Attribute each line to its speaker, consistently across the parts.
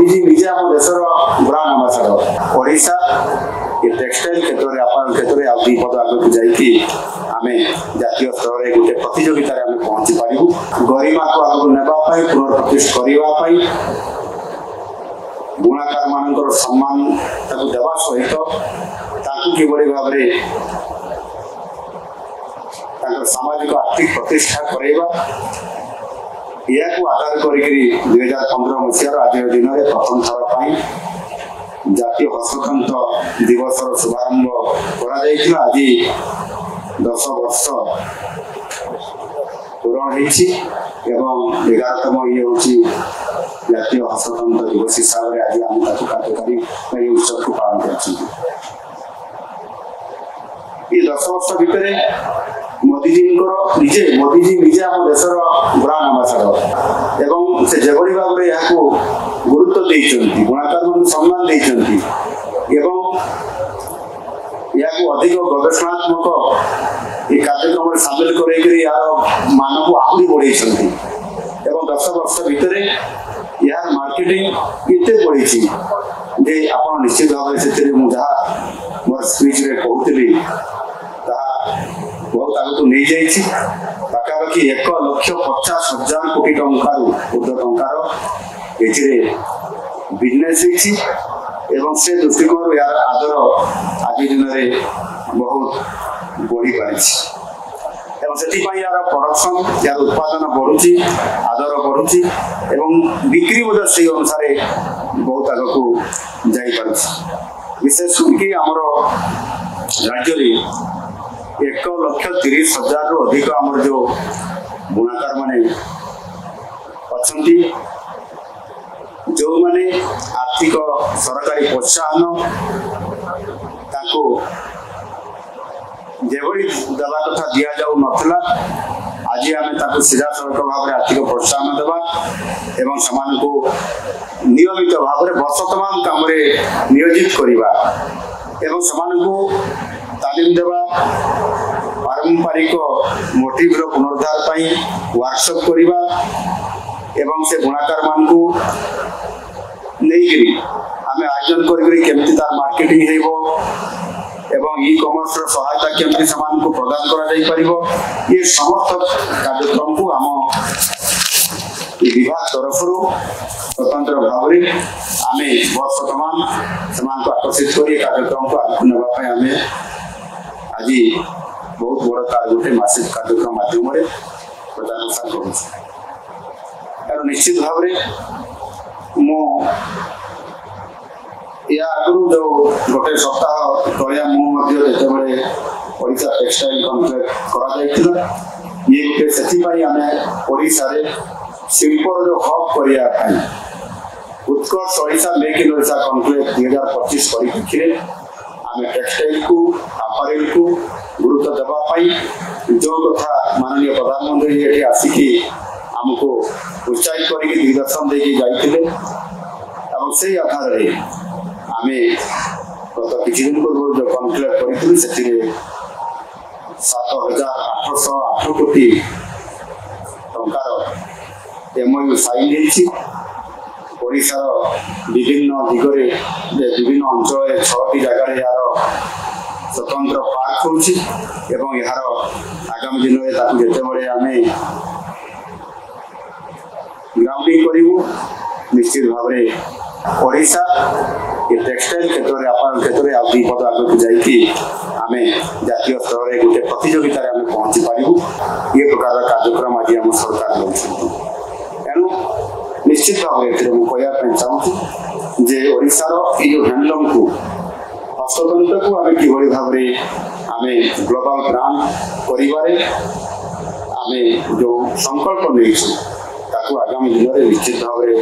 Speaker 1: मोदी निजे आम देशर ब्रांड आंबासाडर ओडिशा ये टेक्सटाइल क्षेत्र में अपन क्षेत्र में आदि पद आगे जाइए आम जातीय स्तर में गोटे प्रतियोगिता पहुंची पारू गरिमा को आगे नापी पुनर्प्रतिष्ठा करने बुणाकार मान सम्मान देवा सहित किभली भाव सामाजिक आर्थिक प्रतिष्ठा करवा यह आधार कर 2015 मसीहार आज दिन में प्रथम थर जातीय हस्ततंत्र दिवस शुभारंभ कर आज 10 वर्ष पूरण हो 11तम ये हूँ जातीय हस्ततंत्र दिवस हिसाब से आज आम कार्यकारी उत्सव को पालन कर 10 वर्ष भितर मोदीजी निजे आम देशर ब्रांड आंबासाडर एवं से जेभली भाव में यहाँ गुरुत्व देइछन्ति बुणाकार मान सम्मान देइछन्ति एवं यहाँ अधिक गवेषणात्मक ये कार्यक्रम में सामिल कर यार मान को आहरी बढ़े 10 वर्ष भितर यार मार्केटिंग इतने बढ़ी जे आप निश्चित भाव से मोर स्पीच रे कहूली बहुत आगे नहीं जाइए पाखापाखि 1,50,000 कोटी टंकार ऊर्ध्व टंकार बिजनेस एवं से दृष्टिकोण यार आदर आज दिन में बहुत बढ़ी पारी से यार प्रोडक्शन यार उत्पादन बढ़ुची आदर बढ़ुची एवं बिक्री से अनुसार बहुत आग को जापर विशेष करके आमर राज्य 1,30,000 रु अधिक आमर जो बुणाकार माने अच्छी जो माने आर्थिक सरकारी प्रोत्साहन जेभली देवा कथा दि जाऊ नथिला आज आम सीधा सड़क भाव में आर्थिक प्रोत्साहन देवा एवं समान को नियमित भाव में वर्ष तमाम काम नियोजित करवा एवं समान को तालीम देवा पारंपरिक मोटिव पुनरुद्धार वर्कशॉप करवा एवं से बुणाकार मान को नहीं आम आयोजन करमती तार मार्केटिंग एवं ई कॉमर्स सहायता केमती समान को प्रदान कर ये समस्त कार्यक्रम को आम विभाग तरफ स्वतंत्र भाव में आम वर्ष तमाम समान को आकर्षित कर कार्यक्रम को आगे नापी आम आज बहुत बड़ गोटे मासिक कार्यक्रम माध्यम प्रचार प्रसार कर निश्चित भाव मो या आगु जो गोटे सप्ताह तलिया मुझे ओडिशा टेक्सटाइल कॉन्क्लेव करा ये गोटे से आम ओडिशा शिल्पर जो हब करने उत्कर्ष Odisha make in Odisha conclave 2025 परिप्रेक्षी आम टेक्सटाइल को अपारेल को गुरुत्व देवाई जो कथा माननीय प्रधानमंत्री ये आसिकी आमको उत्साहित कर दिग्दर्शन देके जाइए से आधार आम गत किसी दिन पूर्व जो कॉन्क्लेव करूँ से 7,808 कोटी टंकार एमओयू साइन ओडिशार विभिन्न दिगरे विभिन्न अंचल 6टी जगार यार स्वतंत्र पार्क हो यार आगामी दिन में जिते आम ग्राउंडिंग करूँ निश्चित भाव में ओडिशा ये टेक्सटाइल क्षेत्र में अपन क्षेत्र में आदि पद आगे जाइए आम जातीय स्तर में गोटे प्रतियोगिता पहुंची पारू ये प्रकार कार्यक्रम आज आम सरकार तेणु निश्चित भाव में कहना चाहूँ जे ओडिशार ये जो हैंडलूम को हस्ततंत्र को आम किभली भाव में आम ग्लोबल ब्रांड करिबारे आम जो संकल्प नहीं आगामी दिन में निश्चित भाव में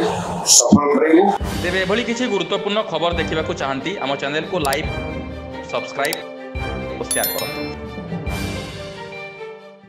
Speaker 1: सफल करेंगे।
Speaker 2: तेरे एभली किसी गुरुत्वपूर्ण खबर देखा चाहती आम चैनल को लाइक सब्सक्राइब और शेयर करो।